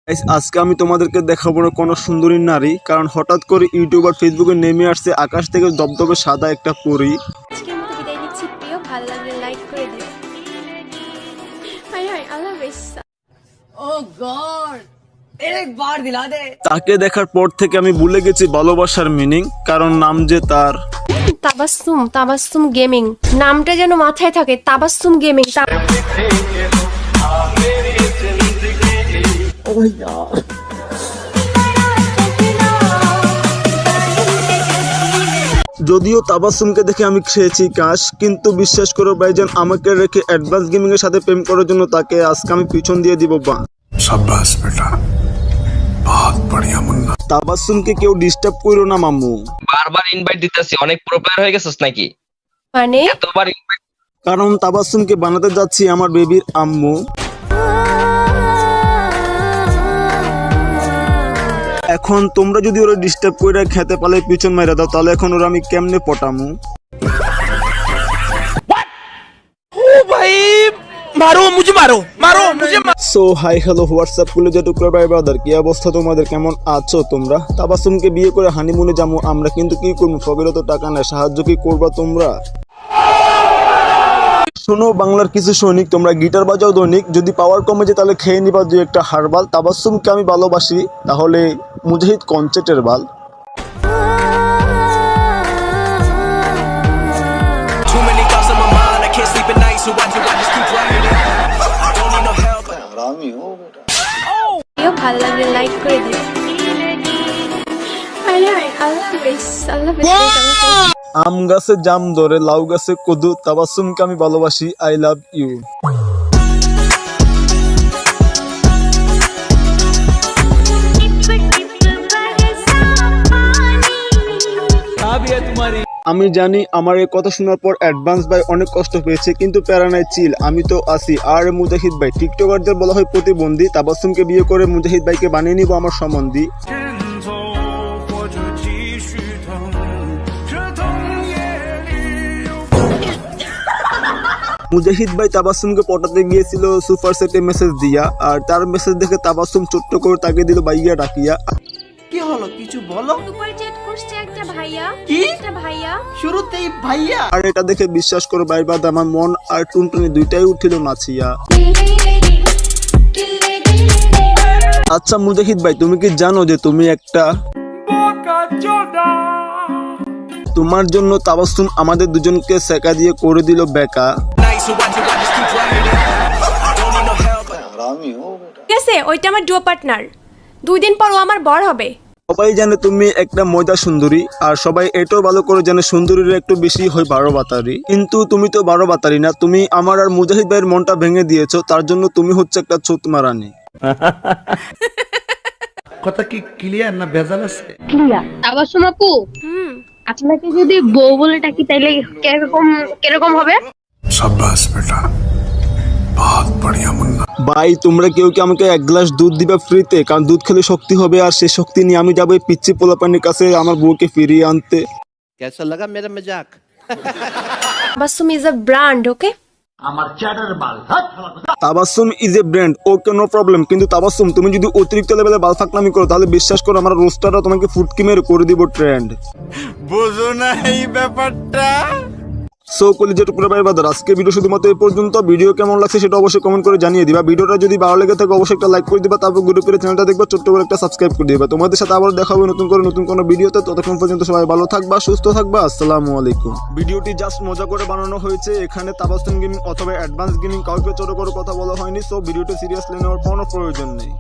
Guys, আজকে আমি তোমাদেরকে দেখাবো না কোনো সুন্দরী নারী, কারণ হঠাৎ করে ইউটিউব আর ফেসবুকে নেমে আসছে আকাশ থেকে দবদবে সাদা একটা পরী। আজকের মতো বিদায় নিচ্ছি প্রিয়, ভালো লাগলে লাইক করে দিও। হাই হাই আল্লাহ হাফেজ। ও গড, এক বার দিলা দে। তাকে দেখার পর থেকে আমি ভুলে গেছি ভালোবাসার মিনিং, কারণ নাম যে তার তাবাসসুম গেমিং, নামটা যেন মাথায় থাকে। তাবাসসুম গেমিং। যদিও তাবাসসুমকে দেখে আমি খেয়েছি কাশ, কিন্তু বিশ্বাস করো ভাইজান, আমাকে রেখে অ্যাডভান্স গেমিং এর সাথে প্রেম করার জন্য তাকে আজকে আমি পিছন দিয়ে দিব। शाबाश बेटा, बहुत बढ़िया मुन्ना। তাবাসসুমকে কেউ ডিস্টার্ব করো না মাম্মু। বারবার ইনভাইট দিতেছি, অনেক প্রো প্লেয়ার হয়ে গেছিস নাকি? মানে এতবার ইনভাইট কারণ তাবাসসুমকে বানাতে যাচ্ছি আমার বেবির আম্মু। এখন তোমরা যদি ওরা ডিস্টার্ব করে খেতে পালে পিছন মাইরা দাও, তাহলে এখন ওরা আমি কেমনে পটামু? সো হাই হ্যালো হোয়াটসঅ্যাপ কলেজে টুকরা ভাই ব্রাদার, কি অবস্থা তোমাদের, কেমন আছো তোমরা? তাবাসসুমকে বিয়ে করে হানিমুনে যাবো আমরা, কিন্তু কি করবো, ফকিরও তো টাকা নেই, সাহায্য কি করবা তোমরা? শোনো বাংলার কিছু সৈনিক, তোমরা গিটার বাজাও দৈনিক, যদি পাওয়ার কমে যায় তাহলে খেয়ে নিবা দুই একটা হারবাল। তাবাসসুমকে আমি ভালোবাসি, তাহলে মুজাহিদ কনসেপ্টের বাল। প্রিয়, ভালো লাগলে লাইক করে দিও। হাই হাই আল্লাহ হাফেজ। আল্লাহ হাফেজ। আম গাছে জাম ধরে, লাউ গাছে কদু, তাবাসসুমকে আমি ভালোবাসি, আই লাভ ইউ। আমি জানি আমার এই কথা শোনার পর অ্যাডভান্স ভাই অনেক কষ্ট পেয়েছে, কিন্তু প্যারা নাই, চিল, আমি তো আছি। আর মুজাহিদ ভাই, টিকটকারদের বলা হয় প্রতিবন্ধী, তাবাসসুমকে বিয়ে করে মুজাহিদ ভাইকে বানিয়ে নিব আমার সম্বন্ধী। মুজাহিদ ভাই তাবাসসুমকে পটাতে গিয়েছিল সুপার সেটে মেসেজ দিয়া, আর তার মেসেজ দেখে তাবাসসুম ছোট্ট করে তাকে দিল বাইয়া ডাকিয়া। কি হলো, কিছু বলো। সুপার চ্যাট করছে একটা ভাইয়া। কি? একটা ভাইয়া। শুরুতেই ভাইয়া। আর এটা দেখে বিশ্বাস করো ভাই বাদ, আমার মন আর টুনটুনি দুইটাই উঠিল নাচিয়া। আচ্ছা মুজাহিদ ভাই, তুমি কি জানো যে তুমি একটা তোমার জন্য তাবাসসুম আমাদের দুজনকে সেকা দিয়ে করে দিল বেকা। ঠিক আছে, ওইটা আমার ডুও পার্টনার, 2 দিন পর ও আমার বর হবে। সবাই জানে তুমি একটা ময়দা সুন্দরী, আর সবাই এটাও ভালো করে জানে সুন্দরীর একটু বেশি হয় 12 বাতারি, কিন্তু তুমি তো 12 বাতারি না, তুমি আমার আর মুজাহিদ ভাইয়ের মনটা ভেঙে দিয়েছো, তার জন্য তুমি হচ্ছে একটা চুতমা রানী। কথা কি ক্লিয়ার না ভেজাল আছে? তাবাসসুম আপু, আপনাকে যদি বউ বলে ডাকি তাইলে কিরকম হবে? शाबाश बेटा, बहुत बढ़िया मुन्ना। ভাই তোমরা কেউ কি আমাকে 1 গ্লাস দুধ দিবা ফ্রিতে? কারণ দুধ খেলে শক্তি হবে, আর সেই শক্তি নিয়ে আমি যাবো এই পিচ্চি পোলাপানির কাছে আমার বউকে ফিরিয়ে আনতে। कैसा लगा मेरा मजाक? Tabassum is a brand, okay? Tabassum is a brand, okay no problem, কিন্তু তাবাসসুম তুমি যদি অতিরিক্ত লেভেলে বালফাকনামি করো, তাহলে বিশ্বাস করো আমার রোস্টাররা তোমাকে ফুটকি মেরে করে দিব ট্রেন্ড। বুঝো না এই ব্যাপারটা? সো কলিজার টুকরা ভাই ব্রাদার, আজকে ভিডিও শুধুমাত্র এই পর্যন্ত। ভিডিও কেমন লাগছে সেটা অবশ্যই কমেন্ট করে জানিয়ে দিবা। ভিডিওটা যদি ভালো লেগে থাকে অবশ্যই একটা লাইক করে দিবা, তারপর গ্রুপের চ্যানেলটা দেখবা, ছোট্ট করে একটা সাবস্ক্রাইব করে দিবা। তোমাদের সাথে আবার দেখা হবে নতুন কোনো ভিডিওতে। ততক্ষণ পর্যন্ত সবাই ভালো থাকবা, সুস্থ থাকবা, আসসালামু আলাইকুম। ভিডিওটি জাস্ট মজা করে বানানো হয়েছে, এখানে তাবাসসুম গেমিং অথবা অ্যাডভান্স গেমিং কাউকে ছোট করে কথা বলা হয়নি, সো ভিডিওটি সিরিয়াসলি নেওয়ার কোনো প্রয়োজন নেই।